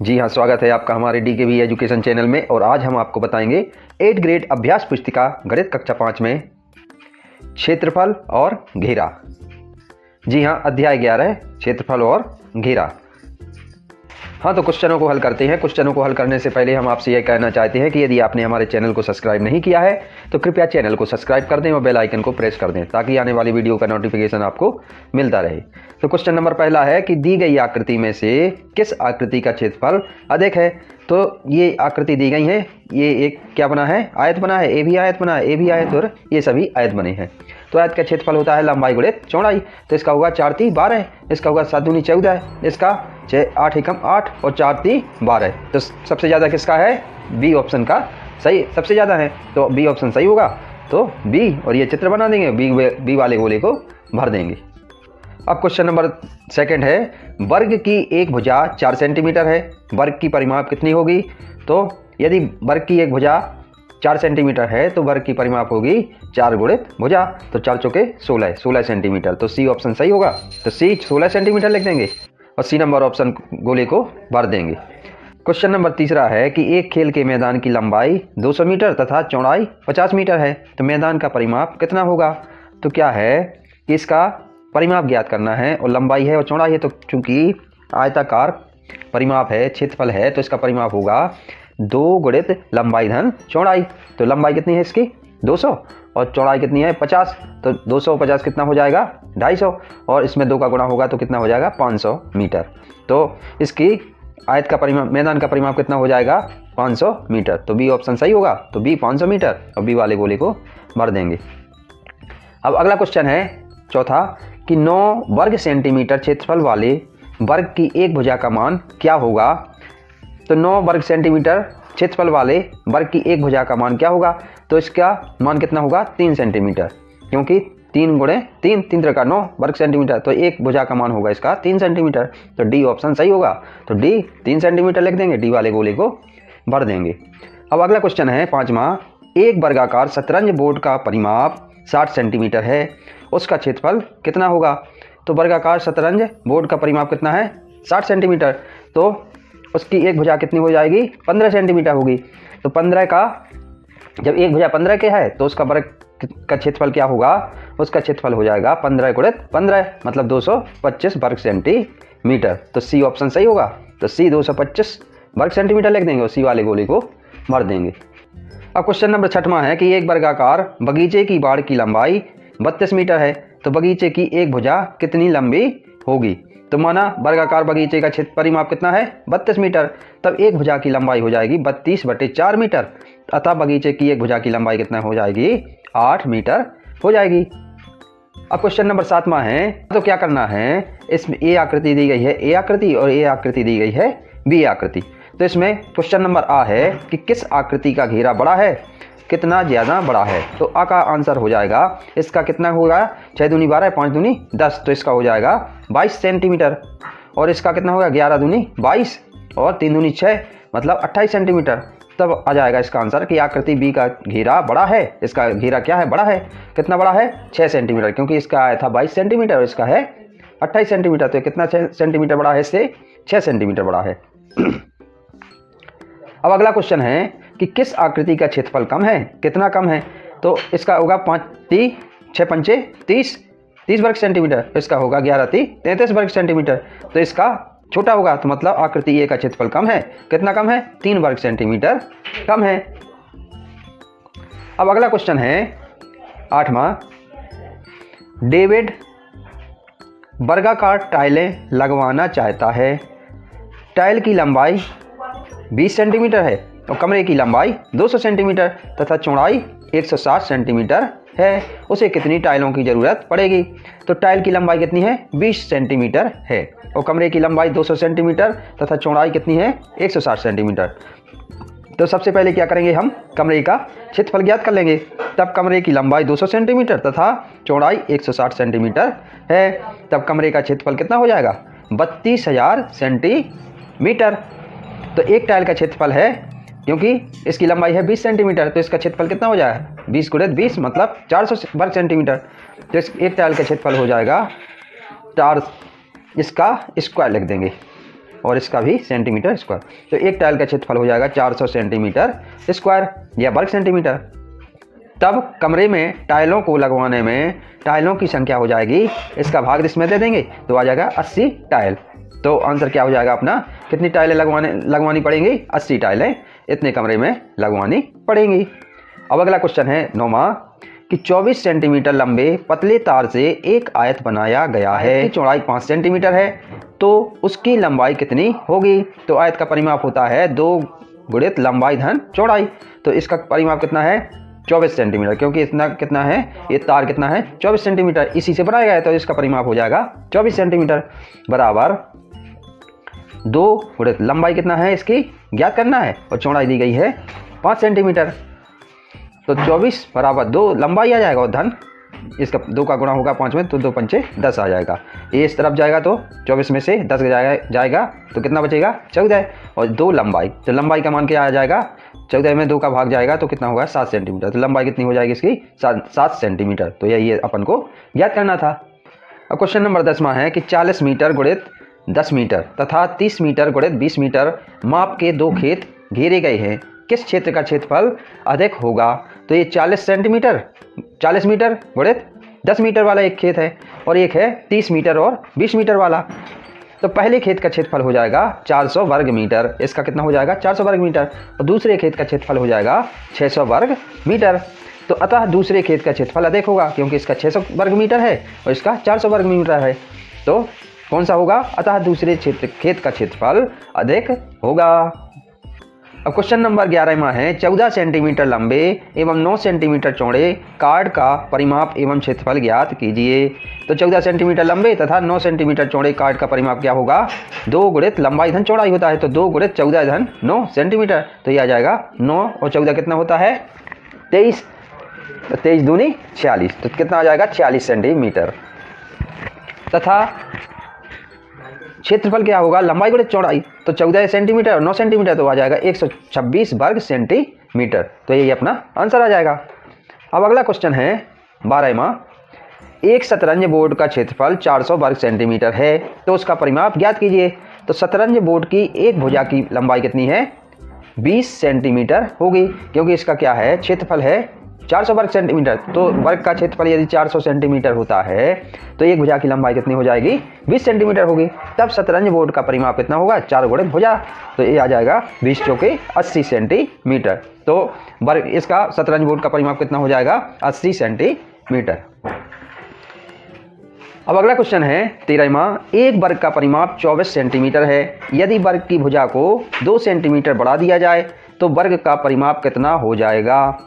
जी हाँ, स्वागत है आपका हमारे DKV एजुकेशन चैनल में। और आज हम आपको बताएंगे 8th ग्रेड अभ्यास पुस्तिका गणित कक्षा 5 में क्षेत्रफल और घेरा। जी हाँ, अध्याय 11 क्षेत्रफल और घेरा। हाँ, तो क्वेश्चनों को हल करते हैं। क्वेश्चनों को हल करने से पहले हम आपसे यह कहना चाहते हैं कि यदि आपने हमारे चैनल को सब्सक्राइब नहीं किया है तो कृपया चैनल को सब्सक्राइब कर दें और बेल आइकन को प्रेस कर दें ताकि आने वाली वीडियो का नोटिफिकेशन आपको मिलता रहे। तो क्वेश्चन नंबर पहला है कि दी गई आकृति में से किस आकृति का क्षेत्रफल अधिक है। तो ये आकृति दी गई है, ये एक क्या बना है, आयत बना है, ए भी आयत बना है, ए भी आयत और ये सभी आयत बने हैं। तो आयत का क्षेत्रफल होता है लंबाई गुणित चौड़ाई। तो इसका होगा 4 × 3 = 12, इसका होगा 7 × 2 = 14, इसका 8 × 1 = 8 और 4 × 3 = 12। तो सबसे ज़्यादा किसका है, बी ऑप्शन का सही सबसे ज़्यादा है, तो बी ऑप्शन सही होगा। तो बी, और ये चित्र बना देंगे, बी वाले गोले को भर देंगे। अब क्वेश्चन नंबर सेकंड है, वर्ग की एक भुजा 4 सेंटीमीटर है, वर्ग की परिमाप कितनी होगी। तो यदि वर्ग की एक भुजा 4 सेंटीमीटर है तो वर्ग की परिमाप होगी 4 × भुजा, तो 4 × 4 = 16 सेंटीमीटर। तो सी ऑप्शन सही होगा। तो सी 16 सेंटीमीटर लिख देंगे और सी नंबर ऑप्शन गोले को भर देंगे। क्वेश्चन नंबर तीसरा है कि एक खेल के मैदान की लंबाई 200 मीटर तथा चौड़ाई 50 मीटर है, तो मैदान का परिमाप कितना होगा। तो क्या है कि इसका परिमाप ज्ञात करना है और लंबाई है और चौड़ाई है, तो चूंकि आयताकार परिमाप है, क्षेत्रफल है, तो इसका परिमाप होगा 2 × लंबाई धन चौड़ाई। तो लंबाई कितनी है इसकी 200 और चौड़ाई कितनी है 50, तो 200 और 50 कितना हो जाएगा 250, और इसमें 2 का गुणा होगा तो कितना हो जाएगा 500 मीटर। तो इसकी आयत का परिमाप, मैदान का परिमाप कितना हो जाएगा 500 मीटर। तो बी ऑप्शन सही होगा। तो बी 500 मीटर और बी वाले गोले को भर देंगे। अब अगला क्वेश्चन है चौथा कि 9 वर्ग सेंटीमीटर क्षेत्रफल वाले वर्ग की एक भुजा का मान क्या होगा। तो 9 वर्ग सेंटीमीटर क्षेत्रफल वाले वर्ग की एक भुजा का मान क्या होगा। तो इसका मान कितना होगा 3 सेंटीमीटर, क्योंकि 3 × 3 3 × 9 वर्ग सेंटीमीटर, तो एक भुजा का मान होगा इसका 3 सेंटीमीटर। तो डी ऑप्शन सही होगा। तो डी 3 सेंटीमीटर लिख देंगे, डी वाले गोले को भर देंगे। अब अगला क्वेश्चन है पांचवा, एक वर्गाकार शतरंज बोर्ड का परिमाप 60 सेंटीमीटर है, उसका क्षेत्रफल कितना होगा। तो वर्गाकार शतरंज बोर्ड का परिमाप कितना है 60 सेंटीमीटर, तो उसकी एक भुजा कितनी हो जाएगी 15 सेंटीमीटर होगी। तो 15 का, जब एक भुजा 15 के है तो उसका वर्ग का क्षेत्रफल क्या होगा, उसका क्षेत्रफल हो जाएगा 15 × 15 मतलब 225 वर्ग सेंटीमीटर। तो सी ऑप्शन सही होगा। तो सी 225 वर्ग सेंटीमीटर लिख देंगे और सी वाले गोले को भर देंगे। अब क्वेश्चन नंबर 6वां है कि एक वर्गाकार बगीचे की बाड़ की लंबाई 32 मीटर है, तो बगीचे की एक भुजा कितनी लंबी होगी। तो माना वर्गाकार बगीचे का क्षेत्र परिमाप कितना है 32 मीटर, तब एक भुजा की लंबाई हो जाएगी 32/4 मीटर, अतः बगीचे की एक भुजा की लंबाई कितना हो जाएगी 8 मीटर हो जाएगी। अब क्वेश्चन नंबर 7वां है, तो क्या करना है, इसमें ए आकृति दी गई है, ए आकृति, और ए आकृति दी गई है बी आकृति। तो इसमें क्वेश्चन नंबर आ है कि किस आकृति का घेरा बड़ा है, कितना ज़्यादा बड़ा है। तो आ का आंसर हो जाएगा, इसका कितना होगा 6 × 2 = 12, 5 × 2 = 10, तो इसका हो जाएगा 22 सेंटीमीटर। और इसका कितना होगा 11 × 2 = 22 और 3 × 2 = 6 मतलब 28 सेंटीमीटर। तब आ जाएगा इसका आंसर कि आकृति बी का घेरा बड़ा है। इसका घेरा क्या है, बड़ा है। कितना बड़ा है 6 सेंटीमीटर, क्योंकि इसका आया था 22 सेंटीमीटर और इसका है 28 सेंटीमीटर। तो कितना सेंटीमीटर बड़ा है, इससे 6 सेंटीमीटर बड़ा है। अब अगला क्वेश्चन है कि किस आकृति का क्षेत्रफल कम है, कितना कम है। तो इसका होगा 5 × 6 = 30 वर्ग सेंटीमीटर, इसका होगा 11 × 3 = 33 वर्ग सेंटीमीटर। तो इसका छोटा होगा, तो मतलब आकृति ए का क्षेत्रफल कम है। कितना कम है 3 वर्ग सेंटीमीटर कम है। अब अगला क्वेश्चन है 8वां, डेविड वर्गाकार टाइलें लगवाना चाहता है, टाइल की लंबाई 20 सेंटीमीटर है और कमरे की लंबाई 200 सेंटीमीटर तथा चौड़ाई 160 सेंटीमीटर है, उसे कितनी टाइलों की ज़रूरत पड़ेगी। तो टाइल की लंबाई कितनी है 20 सेंटीमीटर है और कमरे की लंबाई 200 सेंटीमीटर तथा चौड़ाई कितनी है 160 सेंटीमीटर। तो सबसे पहले क्या करेंगे, हम कमरे का क्षेत्रफल ज्ञात कर लेंगे। तब कमरे की लंबाई 200 सेंटीमीटर तथा चौड़ाई 160 सेंटीमीटर है, तब कमरे का क्षेत्रफल कितना हो जाएगा 32,000 सेंटीमीटर। तो एक टाइल का क्षेत्रफल है, क्योंकि इसकी लंबाई है 20 सेंटीमीटर, तो इसका क्षेत्रफल कितना हो जाएगा 20 × 20 मतलब 400 वर्ग सेंटीमीटर। तो एक टाइल का क्षेत्रफल हो जाएगा 4, इसका स्क्वायर लिख देंगे। और इसका भी सेंटीमीटर स्क्वायर। तो एक टाइल का क्षेत्रफल हो जाएगा 400 सेंटीमीटर स्क्वायर या वर्ग सेंटीमीटर। तब कमरे में टाइलों को लगवाने में टाइलों की संख्या हो जाएगी, इसका भाग इसमें दे देंगे तो आ जाएगा 80 टाइल। तो आंसर क्या हो जाएगा अपना, कितनी टाइलें लगवानी पड़ेंगी, 80 टाइलें इतने कमरे में लगवानी पड़ेंगी। अब अगला क्वेश्चन है 9वां कि 24 सेंटीमीटर लंबे पतले तार से एक आयत बनाया गया है, चौड़ाई 5 सेंटीमीटर है, तो उसकी लंबाई कितनी होगी। तो आयत का परिमाप होता है 2 गुणित लंबाई धन चौड़ाई। तो इसका परिमाप कितना है 24 सेंटीमीटर, क्योंकि इतना कितना है, ये तार कितना है 24 सेंटीमीटर, इसी से बनाया गया है, तो इसका परिमाप हो जाएगा 24 सेंटीमीटर बराबर 2 गुणित लंबाई कितना है इसकी ज्ञात करना है और चौड़ाई दी गई है 5 सेंटीमीटर। तो 24 बराबर 2 लंबाई आ जाएगा और धन इसका 2 का गुणा होगा 5 में, तो 2 पंचे 10 आ जाएगा। ये इस तरफ जाएगा तो 24 में से 10 जाएगा तो कितना बचेगा 14 और 2 लंबाई। तो लंबाई का मान क्या आ जाएगा, 14 में 2 का भाग जाएगा तो कितना होगा 7 सेंटीमीटर। तो लंबाई कितनी हो जाएगी इसकी 7 सेंटीमीटर। तो यही अपन को ज्ञात करना था। अब क्वेश्चन नंबर 10वां है कि 40 मीटर गुणित 10 मीटर तथा 30 मीटर गुणित 20 मीटर माप के 2 खेत घेरे गए हैं, किस क्षेत्र का क्षेत्रफल अधिक होगा। तो ये 40 मीटर गुणित 10 मीटर वाला एक खेत है और एक है 30 मीटर और 20 मीटर वाला। तो पहले खेत का क्षेत्रफल हो जाएगा 400 वर्ग मीटर, इसका कितना हो जाएगा 400 वर्ग मीटर, और दूसरे खेत का क्षेत्रफल हो जाएगा 600 वर्ग मीटर। तो अतः दूसरे खेत का क्षेत्रफल अधिक होगा, क्योंकि इसका 600 वर्ग मीटर है और इसका 400 वर्ग मीटर है। तो कौन सा होगा, अतः दूसरे खेत का क्षेत्रफल अधिक होगा। अब क्वेश्चन नंबर 11वां है 14 सेंटीमीटर लंबे एवं 9 सेंटीमीटर चौड़े कार्ड का परिमाप एवं क्षेत्रफल ज्ञात कीजिए। तो 14 सेंटीमीटर लंबे तथा 9 सेंटीमीटर चौड़े कार्ड का परिमाप क्या होगा, 2 गुणित लंबाई धन चौड़ाई होता है, तो 2 गुणित 14 धन 9 सेंटीमीटर। तो ये आ जाएगा 9 और 14 कितना होता है 23, तो 23 दूनी 46, तो कितना आ जाएगा 46 सेंटीमीटर। तथा क्षेत्रफल क्या होगा, लंबाई गुणित चौड़ाई, तो 14 सेंटीमीटर और 9 सेंटीमीटर तो आ जाएगा 126 वर्ग सेंटीमीटर। तो यही अपना आंसर आ जाएगा। अब अगला क्वेश्चन है 12वां, एक शतरंज बोर्ड का क्षेत्रफल 400 वर्ग सेंटीमीटर है, तो उसका परिमाप ज्ञात कीजिए। तो शतरंज बोर्ड की एक भुजा की लंबाई कितनी है 20 सेंटीमीटर होगी, क्योंकि इसका क्या है क्षेत्रफल है 400 वर्ग सेंटीमीटर। तो वर्ग का क्षेत्रफल यदि 400 सेंटीमीटर होता है तो एक भुजा की लंबाई कितनी हो जाएगी 20 सेंटीमीटर होगी। तब शतरंज बोर्ड का परिमाप कितना होगा 4 गुणित भुजा, तो ये आ जाएगा 20 चौके 80 सेंटीमीटर। तो वर्ग इसका शतरंज बोर्ड का परिमाप कितना हो जाएगा 80 सेंटीमीटर। अब अगला क्वेश्चन है 13वां, एक वर्ग का परिमाप 24 सेंटीमीटर है, यदि वर्ग की भुजा को 2 सेंटीमीटर बढ़ा दिया जाए तो वर्ग का परिमाप कितना हो जाएगा।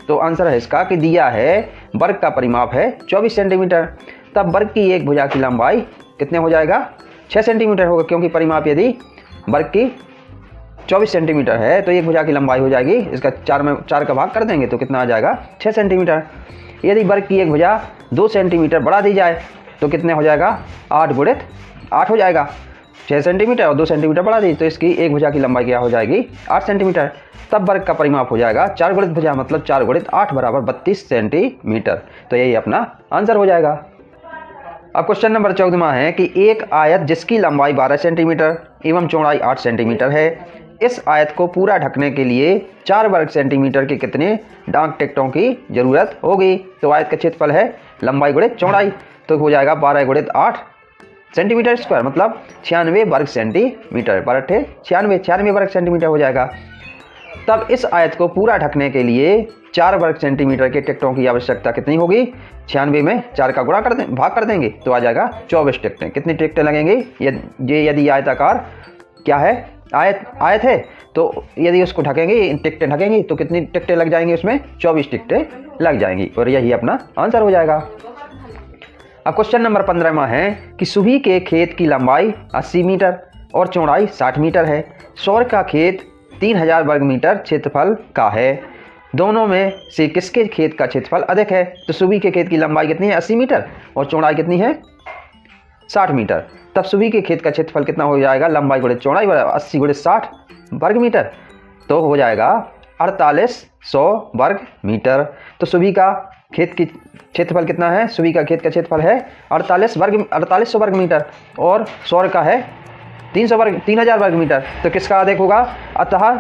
तो आंसर है इसका कि दिया है वर्ग का परिमाप है 24 सेंटीमीटर, तब वर्ग की एक भुजा की लंबाई कितने हो जाएगा 6 सेंटीमीटर होगा, क्योंकि परिमाप यदि वर्ग की 24 सेंटीमीटर है तो एक भुजा की लंबाई हो जाएगी, इसका 4 का भाग कर देंगे तो कितना आ जाएगा 6 सेंटीमीटर। यदि वर्ग की एक भुजा 2 सेंटीमीटर बढ़ा दी जाए तो कितने हो जाएगा 8 गुणित 8 हो जाएगा, 6 सेंटीमीटर और 2 सेंटीमीटर बढ़ा दी तो इसकी एक भुजा की लंबाई क्या हो जाएगी 8 सेंटीमीटर। तब वर्ग का परिमाप हो जाएगा 4 गुणित भुजा, मतलब 4 गुणित 8 बराबर 32 सेंटीमीटर। तो यही अपना आंसर हो जाएगा। अब क्वेश्चन नंबर 14वां है कि एक आयत जिसकी लंबाई 12 सेंटीमीटर एवं चौड़ाई 8 सेंटीमीटर है, इस आयत को पूरा ढकने के लिए 4 वर्ग सेंटीमीटर के कितने डाक टिकटों की जरूरत होगी। तो आयत का क्षेत्रफल है लंबाई गुणित चौड़ाई, तो हो जाएगा 12 गुणित 8 सेंटीमीटर स्क्वायर, मतलब 96 वर्ग सेंटीमीटर, 12 96 वर्ग सेंटीमीटर हो जाएगा। तब इस आयत को पूरा ढकने के लिए 4 वर्ग सेंटीमीटर के टिकटों की आवश्यकता कितनी होगी, 96 में 4 का गुणा भाग कर देंगे तो आ जाएगा 24 टिकटें। कितनी टिकटें लगेंगे, ये यदि आयताकार क्या है आयत है तो यदि उसको ढकेंगे टिकटें ढकेंगी तो कितनी टिकटें लग जाएंगी, उसमें 24 टिकटें लग जाएंगी और यही अपना आंसर हो जाएगा। अब क्वेश्चन नंबर 15वां है कि सुभी के खेत की लंबाई 80 मीटर और चौड़ाई 60 मीटर है, सौर का खेत 3000 वर्ग मीटर क्षेत्रफल का है, दोनों में से किसके खेत का क्षेत्रफल अधिक है। तो सुबी के खेत की लंबाई कितनी है 80 मीटर और चौड़ाई कितनी है 60 मीटर। तब सुबी के खेत का क्षेत्रफल कितना हो जाएगा, लंबाई गुणित चौड़ाई बराबर 80 गुणित 60 वर्ग मीटर, तो हो जाएगा 4800 वर्ग मीटर। तो सुबी का खेत की क्षेत्रफल कितना है, सुबी का खेत का क्षेत्रफल है 4800 वर्ग मीटर और सौर का है 3000 वर्ग मीटर, तो किसका अधिक होगा? अतः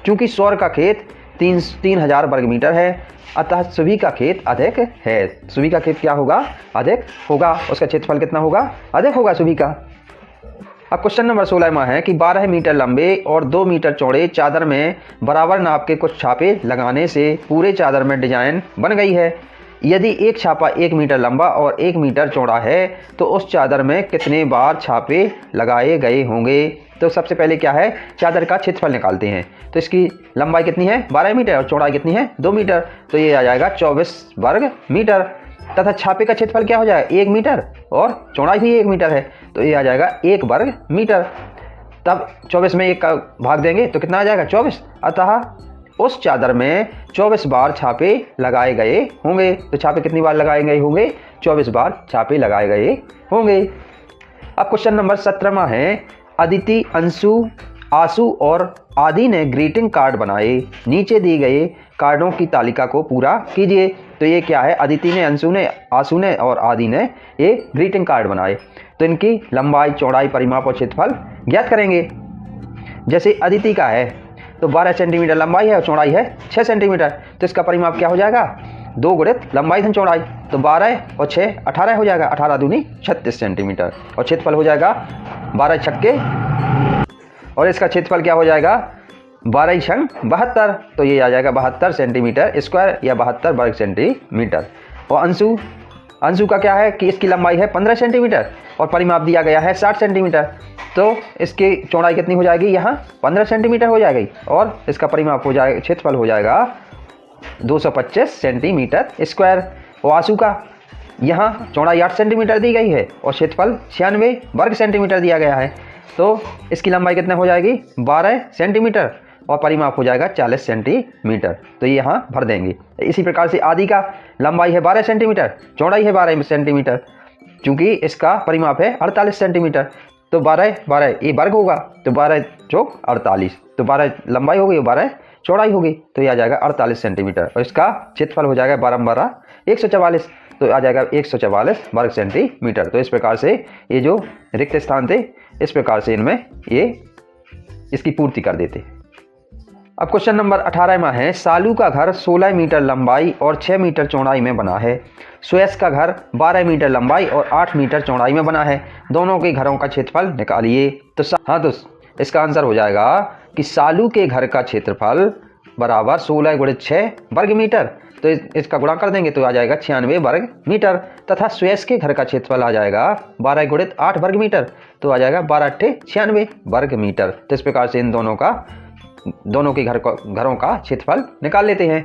चूंकि सौर का खेत 3000 वर्ग मीटर है, अतः सुभी का खेत अधिक है। सुभी का खेत क्या होगा? अधिक होगा। उसका क्षेत्रफल कितना होगा? अधिक होगा सुभी का। अब क्वेश्चन नंबर 16वां है कि 12 मीटर लंबे और 2 मीटर चौड़े चादर में बराबर नाप के कुछ छापे लगाने से पूरे चादर में डिजाइन बन गई है। यदि एक छापा 1 मीटर लंबा और 1 मीटर चौड़ा है तो उस चादर में कितने बार छापे लगाए गए होंगे? तो सबसे पहले क्या है? चादर का क्षेत्रफल निकालते हैं। तो इसकी लंबाई कितनी है? 12 मीटर और चौड़ाई कितनी है? 2 मीटर। तो ये आ जाएगा 24 वर्ग मीटर। तथा छापे का क्षेत्रफल क्या हो जाएगा? 1 मीटर और चौड़ाई भी 1 मीटर है, तो ये आ जाएगा 1 वर्ग मीटर। तब 24 में 1 का भाग देंगे तो कितना आ जाएगा? 24। अतः उस चादर में 24 बार छापे लगाए गए होंगे। तो छापे कितनी बार लगाए गए होंगे? 24 बार छापे लगाए गए होंगे। अब क्वेश्चन नंबर 17वां है, अदिति, अंशु, आशु और आदि ने ग्रीटिंग कार्ड बनाए। नीचे दी गए कार्डों की तालिका को पूरा कीजिए। तो ये क्या है? अदिति ने, अंशु ने, आशु ने और आदि ने ये ग्रीटिंग कार्ड बनाए। तो इनकी लंबाई, चौड़ाई, परिमाप और क्षेत्रफल ज्ञात करेंगे। जैसे अदिति का है तो 12 सेंटीमीटर लंबाई है और चौड़ाई है 6 सेंटीमीटर। तो इसका परिमाप क्या हो जाएगा? 2 गुणित लंबाई धन चौड़ाई। तो 12 और 6 18 हो जाएगा। 18 दूनी 36 सेंटीमीटर। और क्षेत्रफल हो जाएगा 12 छक्के, और इसका क्षेत्रफल क्या हो जाएगा? 12 छंग 72। तो ये आ जाएगा 72 सेंटीमीटर स्क्वायर या 72 वर्ग सेंटीमीटर। और अंशु का क्या है कि इसकी लंबाई है 15 सेंटीमीटर और परिमाप दिया गया है 60 सेंटीमीटर। तो इसकी चौड़ाई कितनी हो जाएगी? यहाँ 15 सेंटीमीटर हो जाएगी और इसका परिमाप हो जाएगा, क्षेत्रफल हो जाएगा 225 सेंटीमीटर स्क्वायर। और आशु का यहाँ चौड़ाई 8 सेंटीमीटर दी गई है और क्षेत्रफल 96 वर्ग सेंटीमीटर दिया गया है। तो इसकी लंबाई कितना हो जाएगी? 12 सेंटीमीटर और परिमाप हो जाएगा 40 सेंटीमीटर। तो ये यहाँ भर देंगे। इसी प्रकार से आदि का लंबाई है 12 सेंटीमीटर, चौड़ाई है 12 सेंटीमीटर, चूँकि इसका परिमाप है 48 सेंटीमीटर। तो 12 ये वर्ग होगा, तो 12 चौक 48। तो 12 लंबाई होगी और 12 चौड़ाई होगी, तो ये आ जाएगा 48 सेंटीमीटर। और इसका क्षेत्रफल हो जाएगा 12 144। तो आ जाएगा 144 वर्ग सेंटीमीटर। तो इस प्रकार से ये जो रिक्त स्थान थे, इस प्रकार से इनमें ये इसकी पूर्ति कर देते। अब क्वेश्चन नंबर 18वां है, सालू का घर 16 मीटर लंबाई और 6 मीटर चौड़ाई में बना है। सुयस का घर 12 मीटर लंबाई और 8 मीटर चौड़ाई में बना है। दोनों के घरों का क्षेत्रफल निकालिए। तो तो इसका आंसर हो जाएगा कि सालू के घर का क्षेत्रफल बराबर 16 गुणित 6 वर्ग मीटर। तो इसका गुणा कर देंगे तो आ जाएगा 96 वर्ग मीटर। तथा सुयस के घर का क्षेत्रफल आ जाएगा 12 गुणित 8 वर्ग मीटर। तो आ जाएगा 12 × 96 वर्ग मीटर। तो इस प्रकार से इन दोनों के घरों का क्षेत्रफल निकाल लेते हैं।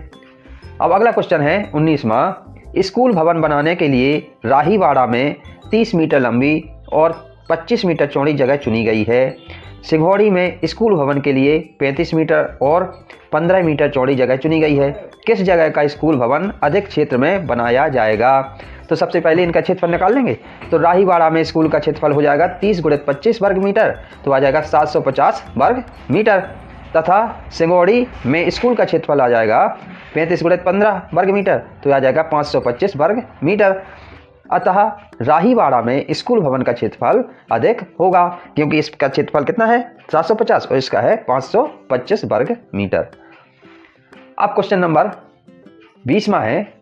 अब अगला क्वेश्चन है 19वां, स्कूल भवन बनाने के लिए राहीवाड़ा में 30 मीटर लंबी और 25 मीटर चौड़ी जगह चुनी गई है। सिंघौड़ी में स्कूल भवन के लिए 35 मीटर और 15 मीटर चौड़ी जगह चुनी गई है। किस जगह का स्कूल भवन अधिक क्षेत्र में बनाया जाएगा? तो सबसे पहले इनका क्षेत्रफल निकाल लेंगे। तो राहीवाड़ा में स्कूल का क्षेत्रफल हो जाएगा 30 गुणित 25 वर्ग मीटर, तो आ जाएगा 750 वर्ग मीटर। तथा सिंघौड़ी में स्कूल का क्षेत्रफल आ जाएगा 35 गुणित 15 वर्ग मीटर, तो आ जाएगा 525 वर्ग मीटर। अतः राहीवाड़ा में स्कूल भवन का क्षेत्रफल अधिक होगा, क्योंकि इसका क्षेत्रफल कितना है? 750 और इसका है 525 वर्ग मीटर। अब क्वेश्चन नंबर 20वां है,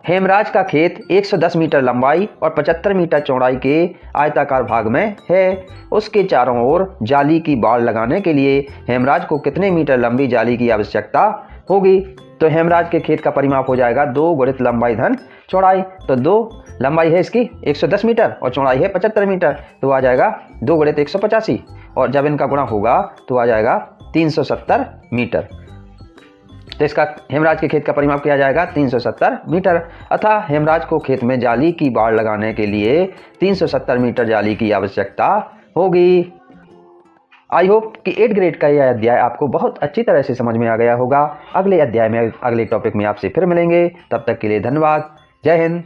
हेमराज का खेत 110 मीटर लंबाई और 75 मीटर चौड़ाई के आयताकार भाग में है। उसके चारों ओर जाली की बाड़ लगाने के लिए हेमराज को कितने मीटर लंबी जाली की आवश्यकता होगी? तो हेमराज के खेत का परिमाप हो जाएगा 2 गुणित लंबाई धन चौड़ाई। तो 2 लंबाई है इसकी 110 मीटर और चौड़ाई है 75 मीटर, तो आ जाएगा 2 गुणित 185 और जब इनका गुणा होगा तो आ जाएगा 370 मीटर। तो इसका हेमराज के खेत का परिमाप किया जाएगा 370 मीटर। अतः हेमराज को खेत में जाली की बाड़ लगाने के लिए 370 मीटर जाली की आवश्यकता होगी। आई होप कि 8th ग्रेड का यह अध्याय आपको बहुत अच्छी तरह से समझ में आ गया होगा। अगले अध्याय में अगले टॉपिक में आपसे फिर मिलेंगे। तब तक के लिए धन्यवाद। जय हिंद।